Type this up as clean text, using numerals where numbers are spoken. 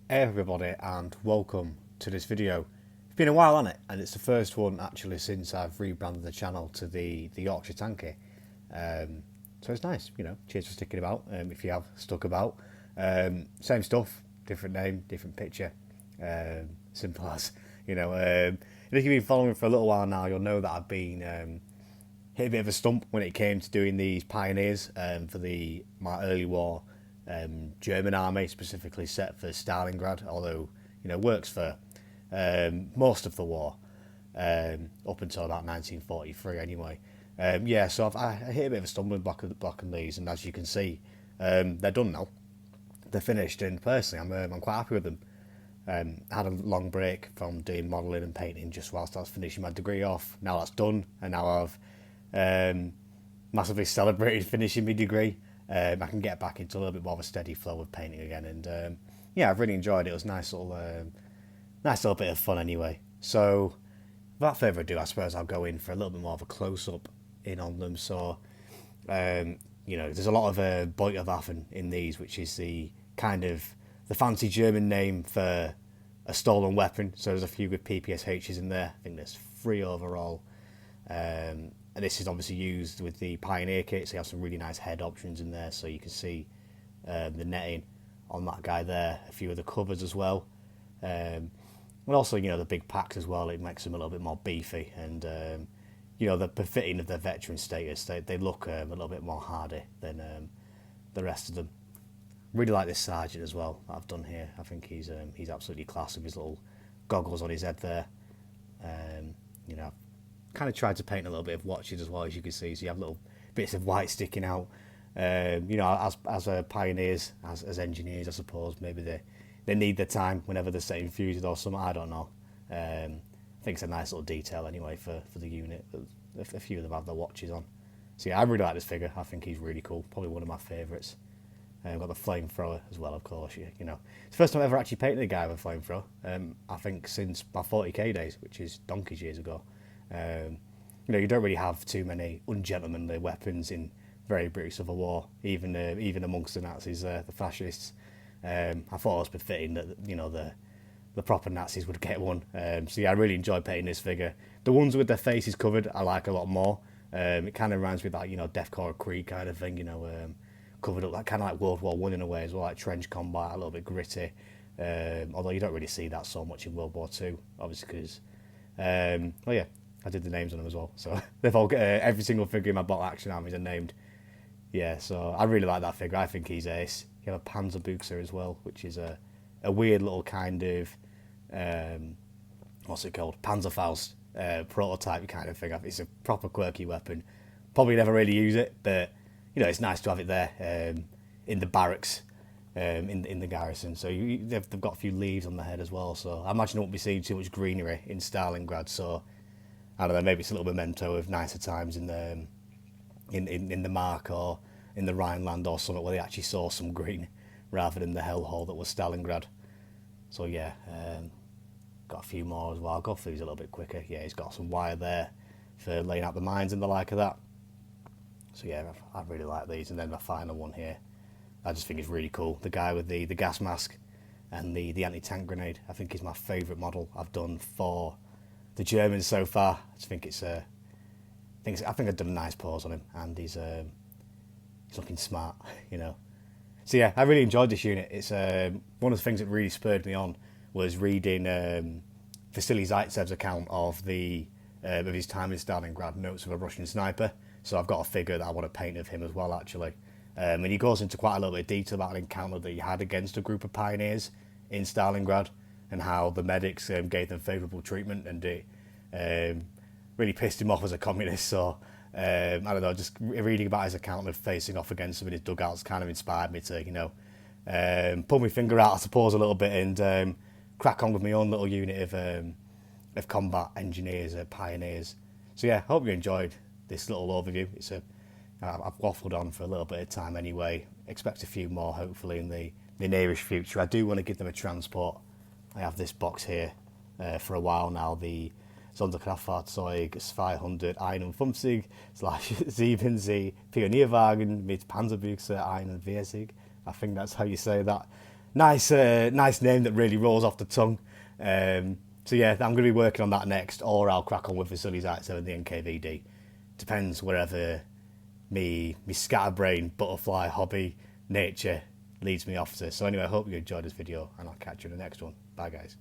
Hey everybody and welcome to this video. It's been a while, hasn't it? And it's the first one actually since I've rebranded the channel to the Yorkshire Tanky. So it's nice, cheers for sticking about, if you have stuck about. Same stuff, different name, different picture. Simple as, and if you've been following me for a little while now, you'll know that I've been hit a bit of a stump when it came to doing these pioneers for my early war German army, specifically set for Stalingrad, although works for most of the war up until about 1943 anyway. So I hit a bit of a stumbling block on these, and as you can see, they're done now. They're finished, and personally, I'm quite happy with them. I had a long break from doing modelling and painting just whilst I was finishing my degree off. Now that's done, and now I've massively celebrated finishing my degree. I can get back into a little bit more of a steady flow of painting again, and I've really enjoyed it. It was a nice little bit of fun anyway. So, without further ado, I suppose I'll go in for a little bit more of a close up in on them. So, there's a lot of Beuterwaffen in these, which is the kind of the fancy German name for a stolen weapon. So there's a few with PPSHs in there. I think there's 3 overall. And this is obviously used with the Pioneer kit, so you have some really nice head options in there, so you can see the netting on that guy there, a few of the covers as well. And also, the big packs as well, it makes them a little bit more beefy, and the befitting of their veteran status, they look a little bit more hardy than the rest of them. Really like this sergeant as well that I've done here. I think he's absolutely class with his little goggles on his head there. Kind of tried to paint a little bit of watches as well, as you can see, so you have little bits of white sticking out. As pioneers, as engineers, I suppose maybe they need the time whenever they're setting fuses or something. I don't know. I think it's a nice little detail anyway for the unit. A few of them have their watches on. So yeah, I really like this figure. I think he's really cool. Probably one of my favourites. Got the flamethrower as well, of course. It's the first time I ever actually painted a guy with a flamethrower. I think since my 40k days, which is donkey's years ago. You don't really have too many ungentlemanly weapons in very British Civil War, even amongst the Nazis, the fascists. I thought it was befitting that the proper Nazis would get one. So yeah, I really enjoyed painting this figure. The ones with their faces covered, I like a lot more. It kind of reminds me of that Death Corps Creed kind of thing. Covered up, like kind of like World War One in a way as well, like trench combat, a little bit gritty. Although you don't really see that so much in World War Two, obviously because. I did the names on them as well, so they've all got every single figure in my bottle action armies are named. Yeah, so I really like that figure. I think he's ace. You have a Panzerbuchser as well, which is a weird little kind of what's it called, Panzerfaust prototype kind of thing. It's a proper quirky weapon. Probably never really use it, but it's nice to have it there in the barracks. In the garrison, so they've got a few leaves on the head as well. So I imagine I won't be seeing too much greenery in Stalingrad. So I don't know, maybe it's a little memento of nicer times in the Mark or in the Rhineland or something where they actually saw some green rather than the hellhole that was Stalingrad. So yeah, got a few more as well. I'll go through these a little bit quicker. Yeah, he's got some wire there for laying out the mines and the like of that. So yeah, I really like these. And then the final one here, I just think it's really cool. The guy with the gas mask and the anti-tank grenade. I think is my favourite model I've done for the Germans so far. I just think I think I've done a nice pose on him, and he's looking smart, So yeah, I really enjoyed this unit. It's one of the things that really spurred me on was reading Vasily Zaitsev's account of of his time in Stalingrad, Notes of a Russian Sniper. So I've got a figure that I want to paint of him as well, actually. And he goes into quite a little bit of detail about an encounter that he had against a group of pioneers in Stalingrad, and how the medics gave them favourable treatment, and it really pissed him off as a communist. So I don't know, just reading about his account of facing off against them in his dugouts kind of inspired me to pull my finger out, I suppose, a little bit, and crack on with my own little unit of combat engineers, pioneers. So yeah, hope you enjoyed this little overview. I've waffled on for a little bit of time anyway. Expect a few more hopefully in the nearish future. I do want to give them a transport. I have this box here for a while now, the Sonderkraftfahrzeug 251 / Sie Pioniere Voran mit Panzerbuchse 41. I think that's how you say that. nice name that really rolls off the tongue. So yeah, I'm going to be working on that next, or I'll crack on with the Sunny Side 7, the NKVD. Depends wherever me scatterbrain butterfly hobby nature leads me off to. So anyway, I hope you enjoyed this video, and I'll catch you in the next one. Bye guys.